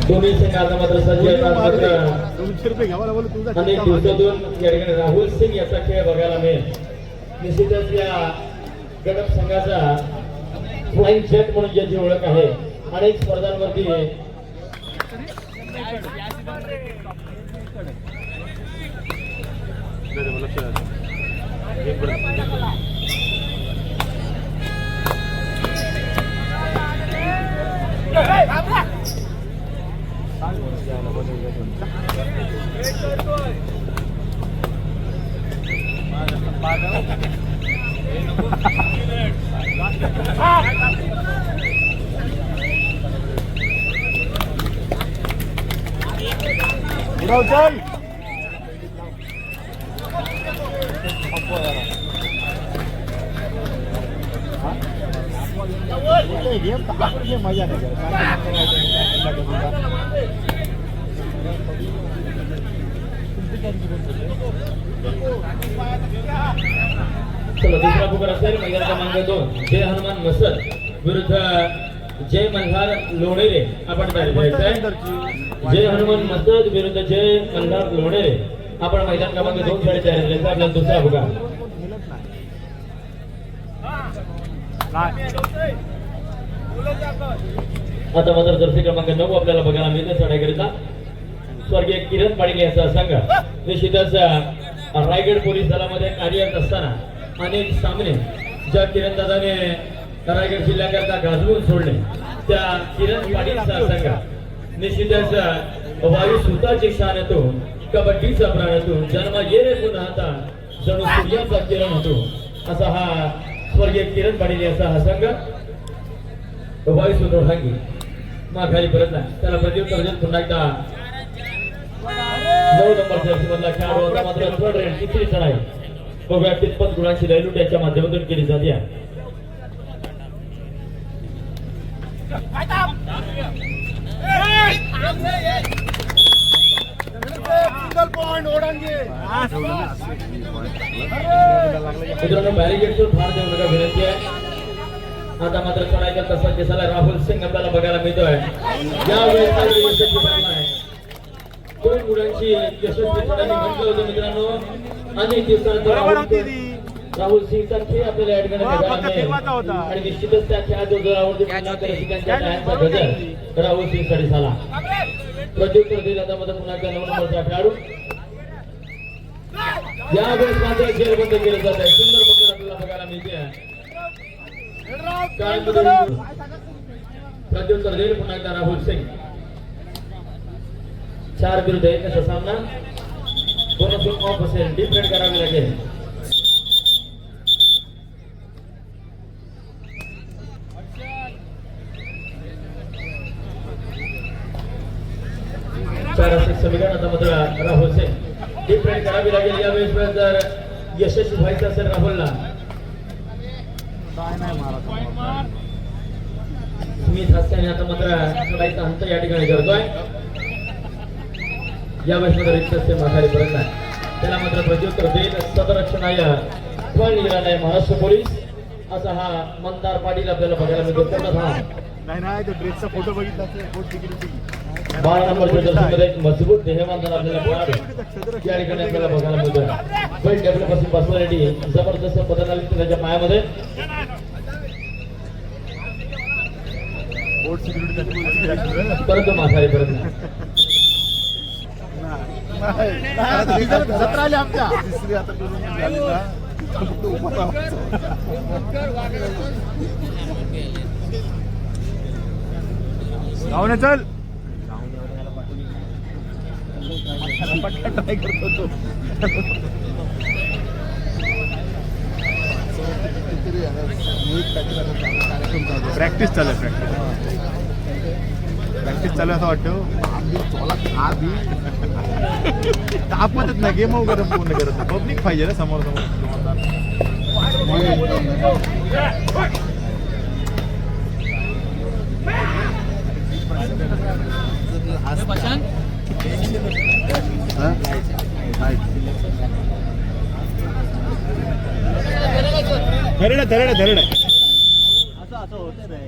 दोन्ही संघाचा मात्र सज्ज आहेत. मात्र अनेक दिवसातून या ठिकाणी राहुल सिंग याचा खेळ बघायला मिळेल. निश्चितच या गडप संघाचा फ्लाइंग जेट म्हणून ज्याची ओळख आहे. अनेक स्पर्धांवरती मजा नाही चला दुसरा पुकार असेल मैदान क्रमांक 2 जय हनुमान मसद विरुद्ध जय मल्हार लोणेरे. आपण तयारी करायचं आहे. जय हनुमान मसद विरुद्ध जय मल्हार लोणेरे. आपण मैदान क्रमांक 2 साठी तयारी करायचं. आपला दुसरा पुकार आता मात्र जर्सी क्रमांक 9 आपल्याला बघायला मिळते. चढाईकरिता स्वर्गीय किरण पाटील याचा संघ निश्चितच रायगड पोलीस दलामध्ये कार्यरत असताना अनेक सामने ज्या किरण दादाने रायगड जिल्ह्याकरता गाजवून सोडले त्या किरण पाटीलचा संघ निश्चितच वायू सुताची शानतून कबड्डीचा प्राणातून जन्म येणे पुन्हा आता जणू सूर्याचा किरण होतो असा हा स्वर्गीय किरण पाटील याचा हा संघ वायू सुद्रोहांगी माघारी परत नाही. त्याला प्रत्युत्तर देत पुन्हा एकदा 9 नंबर जर्सी मधला खेळाडू होता. मात्र थर्ड रेड तिसरी चढाई बघूया कितपत गुणांची लयलूट याच्या माध्यमातून केली जाते. मित्रांनो बॅरिगेडवर फार देऊ नका विनंती आहे. आता मात्र चढाई करत असताना दिसायला राहुल सिंग आपल्याला बघायला मिळतोय. यावेळेस दोन गुणांची यशस्वी चढाई म्हटलं होतं मित्रांनो. अनेक दिवसानंतर राहुल सिंगचा खेळ आपल्याला या ठिकाणी बघायला मिळेल आणि निश्चितच त्या खेळाचा जोरावरती रसिकांच्या टाळ्यांचा गजर राहुल सिंग साठी झाला. प्रत्युत्तर दिलं आता मात्र पुन्हा 9 नंबरचा खेळाडू यावेळेस मात्र खेळ बंद केलं जात आहे. सुंदर पद्धत आपल्याला बघायला मिळते. प्रत्युत्तर देईल पुन्हा एकदा राहुल सिंग. 4 विरुद्ध 1 असा सामना. बोनस ऑफ असेल. डिफेंड करावी लागेल. समीकरण आता मात्र राहुल सिंग डिफेंड करावी लागेल. यावेळेस जर यशस्वी व्हायचं असेल राहुलला स्मिथ हास्याने आता मात्र चढाईचा अंत या ठिकाणी करतोय. यावेळेस मात्र रिक्त माघारी परत नाही. त्याला मात्र प्रत्युत्तर देत सदरक्षणाय फळ निघाला नाही महाराष्ट्र पोलीस असा हा मंदार पाटील आपल्याला बघायला मिळतो. ड्रेसचा फोटो बघितला 12 नंबरच्या जर्सीमध्ये एक मजबूत देहमानदार आपल्याला या ठिकाणी आपल्याला बघायला मिळतोय. वेल डेव्हलपमेंट पर्सनॅलिटी जबरदस्त बदल आली त्याच्या पायामध्ये. परंतु माघारी परत नाही. चल ट्राय करतो तो. प्रॅक्टिस चालू आहे. प्रॅक्टिस चालू आहे असं वाटतं. तापतच नाही. गेम वगैरे पूर्ण करत नाही. पब्लिक पाहिजे ना समोर धरड धरड धरड असं असं होतं नाही.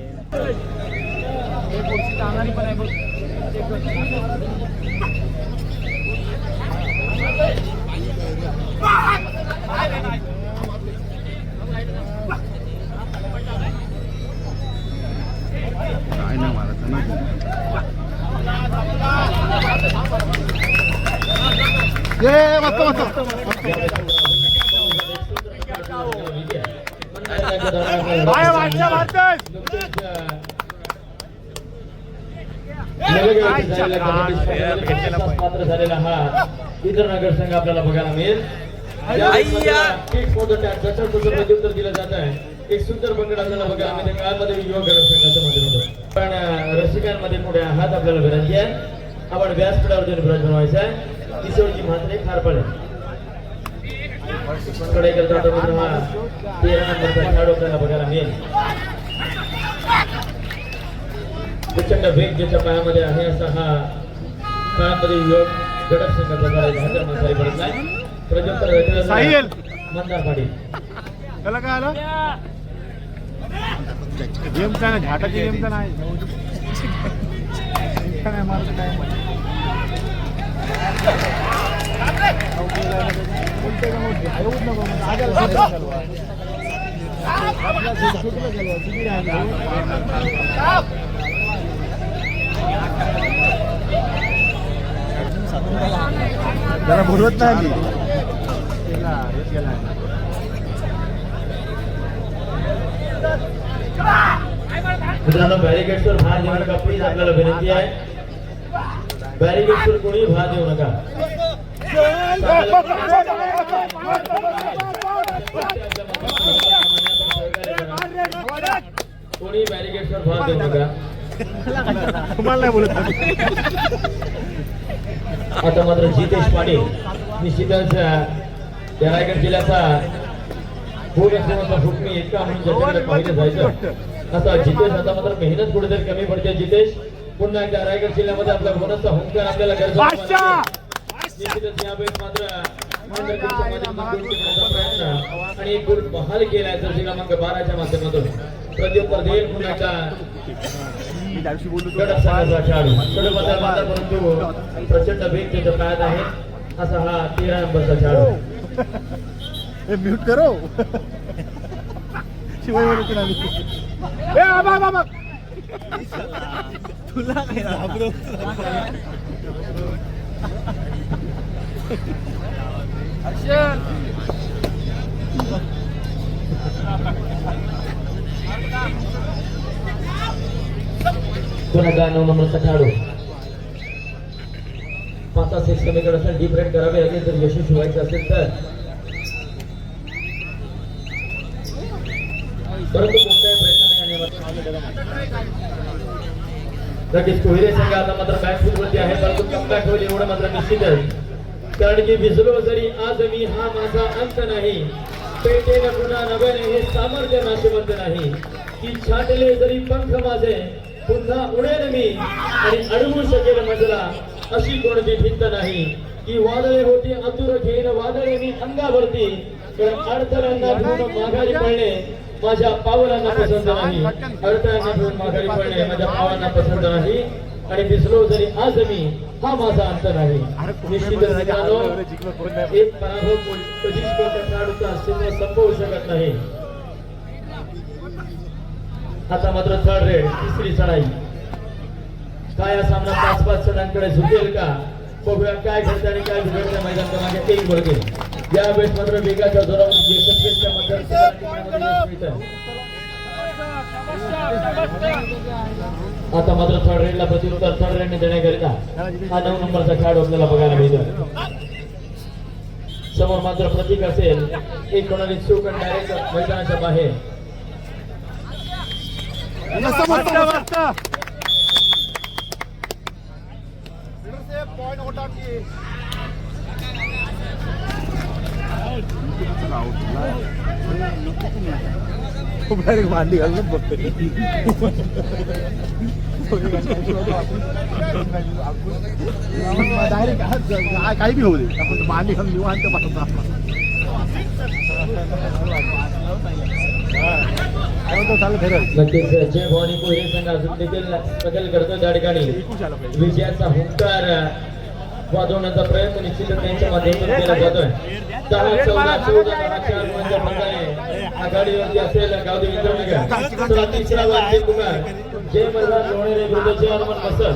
काय ना मला मस्त पात्र झालेला हा इतर नगर संघ आपल्याला बघायला मिळेल. उत्तर दिलं जात आहे. एक सुंदर बंगड आपल्याला बघायला मिळते काळामध्ये युवा गट संघाच्या माध्यमातून. पण रसिकांमध्ये पुढे हात आपल्याला विनंती आहे, आपण व्यासपीठावर विराज बनवायचा आहे. किशोरजी म्हात्रे खारपाडे कडे करता मित्र हा 13 नंबरचा खेळाडू आपल्याला बघायला मिळेल. प्रचंड वेग ज्याच्या पायामध्ये आहे असा हा काळामध्ये युवक गट संघाचा माथारी पडत नाही. साहिल मंदार पाटील त्याला काय आलं गेम काय नाही घाटाची गेम तर नाही काय मारत काय जरा बोलवत नाही मित्रांनो बॅरिकेड्सवर भार देऊ नका प्लीज आपल्याला विनंती आहे. बॅरिकेड्सवर कोणी भार देऊ नका. कोणी बॅरिकेड्सवर भार देऊ नका. तुम्हाला नाही बोलत आता मात्र जितेश पाटील निश्चितच या रायगड जिल्ह्याचा भूगर्भाचा हुकमी इतका म्हणून ज्याच्याकडे पाहिजे जायचं असा जितेश आता मात्र मेहनत कुठेतरी कमी पडते. जितेश पुन्हा एकदा रायगड जिल्ह्यामध्ये आपला बोनसचा हुंकार आपल्याला गरजेचा निश्चितच यावेळेस मात्र आणि एक गुण बहाल केलाय जर्सी क्रमांक 12च्या माध्यमातून. प्रत्युत्तर देईल पुन्हा एकदा गट संघाचा खेळाडू षडपंथाला मात्र परंतु प्रचंड वेग त्याच्या पायात आहे असा हा 13 नंबरचा खेळाडू. म्यूट करो शिवाय तुला पुन्हा 9 नंबरचा खेळाडू 5 सेट कमीकडे असेल डीप राईट करावे लागेल जर यशस्वी व्हायचं असेल तर. परंतु कोणत्याही प्रयत्नाने नक्कीच कोहिरे संघ आता मात्र बॅकफुटवरती आहे परंतु कमबॅक होईल एवढं मात्र निश्चितच. कारण की भिजलो जरी आज मी हा माझा अंत नाही, पेटेन पुन्हा नव्याने हे सामर्थ्य नाशवंत नाही, की छाटले जरी पंख माझे पुन्हा उडेल मी आणि अडवू शकेल मजला अशी कोणती भिंत नाही, की वादळे होती आतुर घेईन वादळे मी अंगावरती, कारण अडथळ्यांना घेऊन माघारी पडणे माझ्या पावलांना पसंत नाही, अडथळ्यांना घेऊन माघारी पडणे माझ्या पावलांना पसंत नाही, आणि भिजलो जरी आज मी हा माझा अंत नाही. निश्चितच मित्रांनो एक पराभव कधीच कोणत्या खेळाडूचा अस्तित्व संपवू शकत नाही. आता मात्र थर्ड रेड तिसरी चढाई. काय हा सामना 5-5 चढांकडे झुकेल का? बघूया काय घडतं आणि काय बिघडतं मैदान क्रमांक 1 वरती. यावेळेस मात्र वेगाच्या जोरावर यशस्वीच्या आता मात्र थर्ड रेडला प्रत्युत्तर थर्ड रेडने देण्याकरिता हा 9 नंबरचा खेळाडू आपल्याला बघायला मिळतो. समोर मात्र प्रतीक असेल एक कोणाली चूक आणि डायरेक्ट मैदानाच्या बाहेर. भांडी घालून बघतो काही बी होऊ दे आपण भांडी घालून निवांत पाठवतो. नक्कीच जय भवानी कोहिरे संघ अजून देखील बदल करतो त्या ठिकाणी विजयाचा हुंकार वाजवण्याचा प्रयत्न निश्चितच त्यांच्या माध्यमातून केला जातोय 10-14-14-4 मध्ये फरकाने आघाडीवरती असेल गावदेवी इंद्रनगर तिसरा वार्षिक कुमार जय मल्हार लोणेरे विरुद्ध जय हनुमान मसद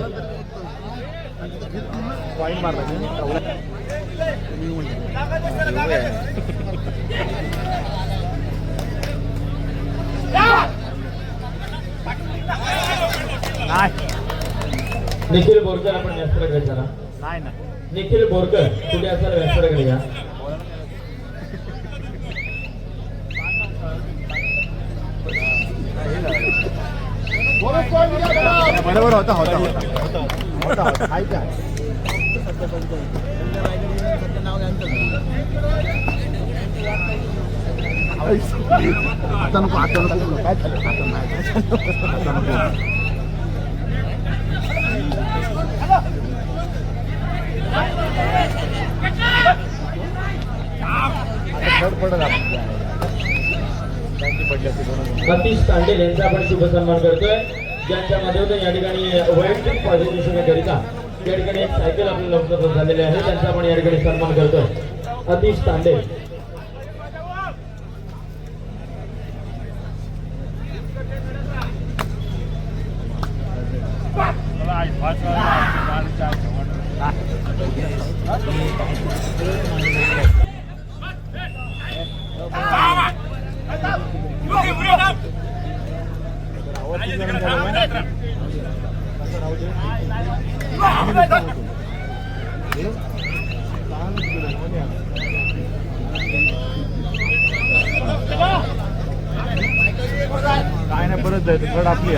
निखिल बोरकर आपण व्यासपीठाकडे चला निखिल बोरकर कुठे असाल व्यासपीठाकडे या बरोबर होता आता नको काय सतीश तांडेल यांचा आपण शुभ सन्मान करतोय ज्यांच्या माध्यमातून या ठिकाणी वैयक्तिक पॉझिटिव्ह करिता या ठिकाणी एक सायकल आपल्याला उपलब्ध झालेले आहे त्यांचा आपण या ठिकाणी सन्मान करतोय सतीश तांडेल काय नाही परत जायचं गड आपली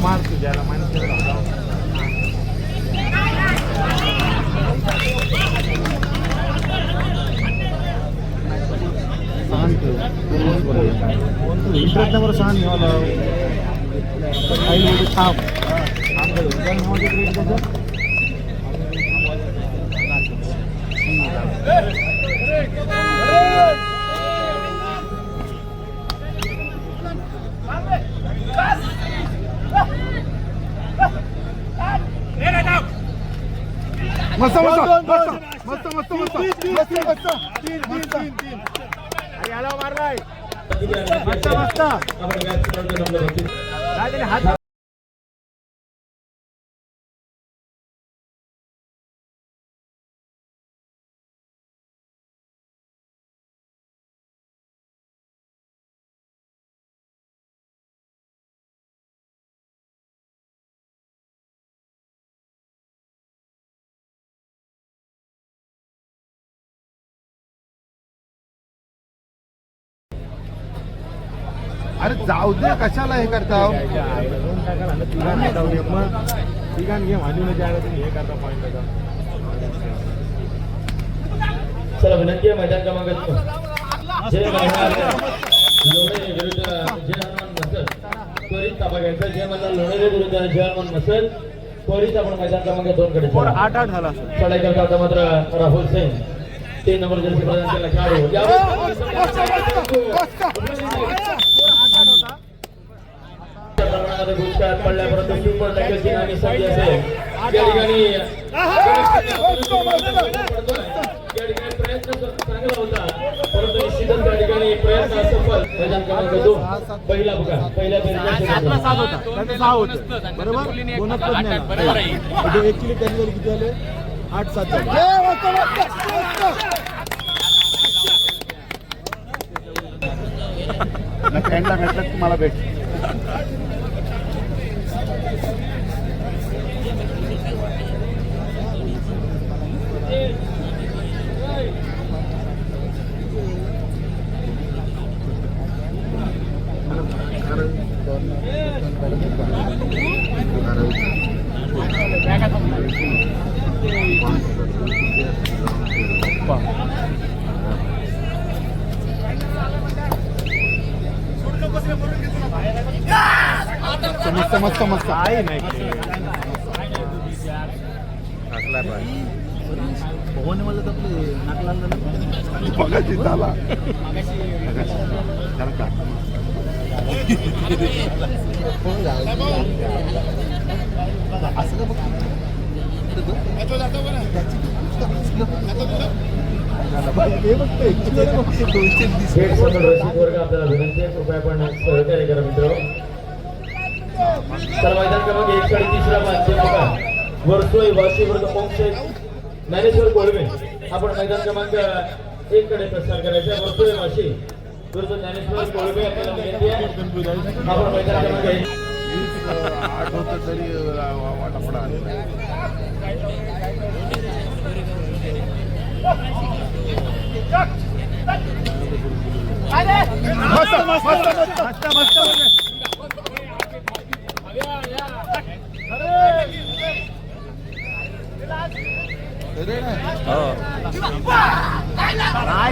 मार तुझ्याला माहिती इंटरेस्टवर सहान मिळाला काही थांब मस्त मस्त मस्त मस्त मस्त मस्त तीन याला मारलाय मस्त मस्त हात अरे जाऊ दे कशाला हे करता चला विनंती आहे मैदान क्रमांक जय मल्हार लोणेरे विरुद्ध जय हनुमान मसद त्वरित ताबा घ्यायचा जय मल्हार लोणेरे विरुद्ध जय हनुमान मसद त्वरित आपण मैदान क्रमांक 2 कडे 8 झाला चढाई करता आता मात्र राहुल सिंग 3 नंबर जर्सी प्रदान केला खेळाडू पुरस्कार पडल्या परंतु सुपर टॅकलची नामी संधी असेल त्या ठिकाणी प्रयत्न चांगला होता परंतु निश्चितच त्या ठिकाणी प्रयत्न असफल मैदान क्रमांक 2 पहिला बघा पहिल्या बरोबर ऍक्च्युली कॅरियर किती आले 8-7 फ्रेंडला भेटलं तुम्हाला भेट मस्त मस्त मस्त आहे नाही पोहणे मला तर आपले नाकला बघा जिताला हेड समोर रसिक वर्ग आपल्याला विनंती आहे, कृपया आपण सहकार्य करा मित्र. तर मैदान क्रमांक 1-3 माध्यम वर्सोळी वाशी वर्ग मोक्ष ज्ञानेश्वर कोळमे आपण मैदान क्रमांक 1 कडे प्रस्थान करायचं आहे. वर्सोळी वाशी विरुद्ध ज्ञानेश्वर कोळमे आपल्याला विनंती आहे, आपण मैदान क्रमांक 8 होतं तरी वाटापडा आलेला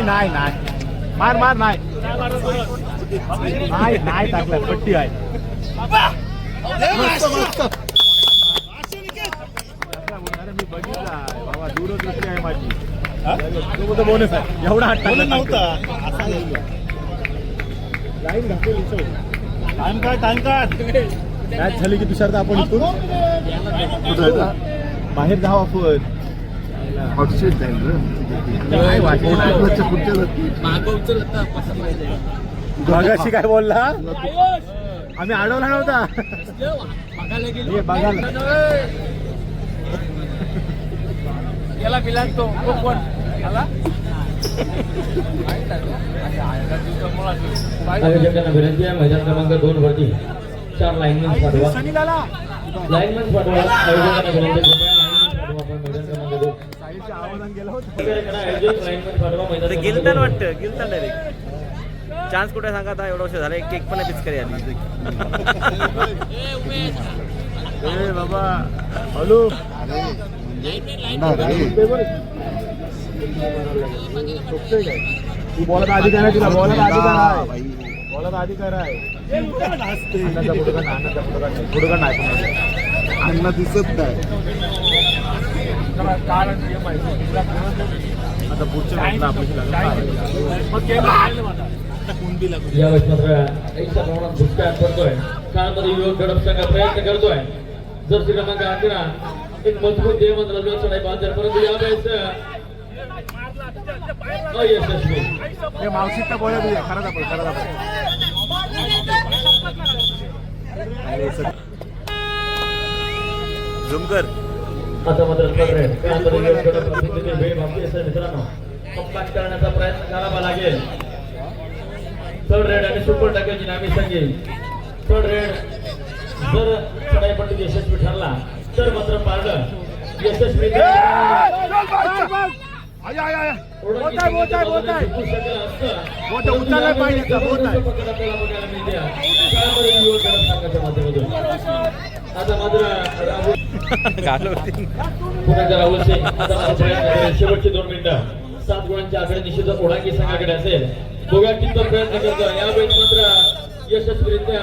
नाही मार नाही टाकला पट्टी आहे मी बघितला बाबा दूरदृष्टी आहे माझी बोनस आहे एवढा हात टाकला नव्हता लाईन घातली टाइम काढ मॅच झाली की तुषार आपण इथून बाहेर जाऊ आपण मागाशी काय बोलला आम्ही अडवला नव्हता बघायला याला बिलान तो कोण याला आयोजकांना विनंती आहे, मैदान क्रमांक 2 वरती 4 लाईनमन पाठवा. लाईनमन पाठवा. आयोजकांना विनंती आहे, आपण मैदान क्रमांक 2 गिलतान वाटतं गिलतान डायरेक्ट चान्स कुठे सांगा आता एवढं वर्ष झालं एक केक पण पिचकारी आली बाबा हॅलो तू बोलत अधिकार आहे तुला बोलत अधिकार आहे पुढं नाही अण्णा दिसत नाही आता पुढच्या मॅचला यावेळेस मात्र ऐकच्या प्रमाणात भुसकाट पडतोय. काळामध्ये युवक गडप संघ प्रयत्न करतोय. जर्सी क्रमांक 11 एक मजबूत देह मंत्र जो चढाई बांधेल, परंतु यावेळेस अयशस्वी. मावशीचा बोळ्या दिल्या खरंच झुमकर आता मात्र काळामध्ये युवक गडप प्रतिनिधी वेळ भागते असेल मित्रांनो, कम्बॅक करण्याचा प्रयत्न करावा लागेल. थर्ड रेड आणि सुपर टाकायची नामी सांगेल. थर्ड रेड जर चढाई पट्टीत यशस्वी ठरला तर मात्र पारडं यशस्वी आता मात्र राहुल सिंग आता शेवटची 2 मिनिटं 7 गुणांच्या आकडे निश्चित ओढांगी संघाकडे असेल. बघूया किती प्रयत्न करतो. यावेळेस मात्र यशस्वीरित्या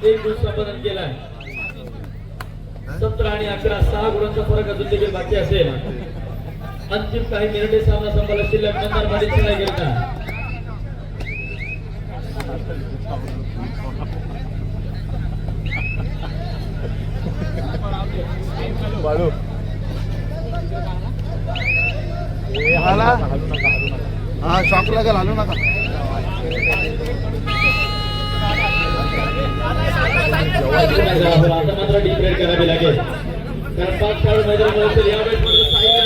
1 गुण संपादन केलाय. 17 आणि 11 6 गुणांचा फरक अजून देखील बाकी असेल. अंतिम काही मिनिटे सामना संपला. शिल्लक नंतर मारीची नाही घेता. बाळू हा शॉक लागेल हलू नका. आता मात्र डिक्लेअर करावी लागेल, कारण 5 खेळाडू मैदानामध्ये असेल. यावेळेस मात्र साईडला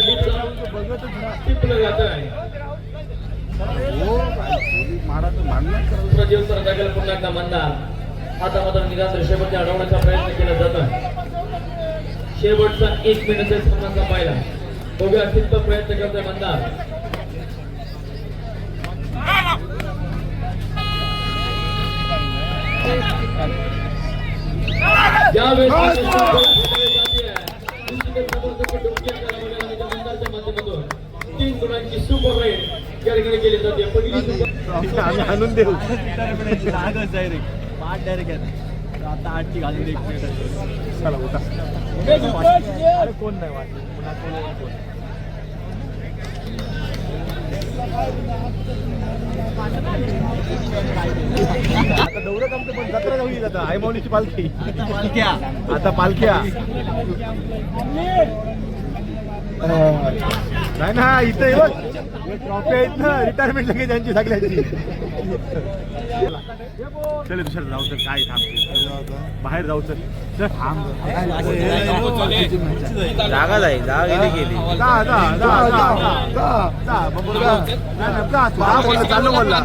टिपलं जात आहे. प्रज्वल सरदागल पुन्हा एकदा मंदार. आता मात्र निदान रेषेवरती अडवण्याचा प्रयत्न केला जातोय. शेवटचा 1 मिनिट सामना संपायला. बघूया किती प्रयत्न करतोय मंदार. यावेळेस 3 गुणांची सुपर रेड या ठिकाणी केली जाते. पहिली सुपर आणून देऊ आता 8 घालून 1 मिनिट चला उठा. अरे कोण नाही वाटलं पुन्हा कोण आता एवढं काम तर पण जत्रा होईल आता आई माऊलीची पालखी आता पालख्या नाही ना इथं हे बघ ट्रॉफी आहेत ना रिटायरमेंट लगेच त्यांची सगळ्यांची चल दुसरं जाऊ तर काय थांबते बाहेर जाऊ तर जागा जाईल जागा गेली चालू बोलला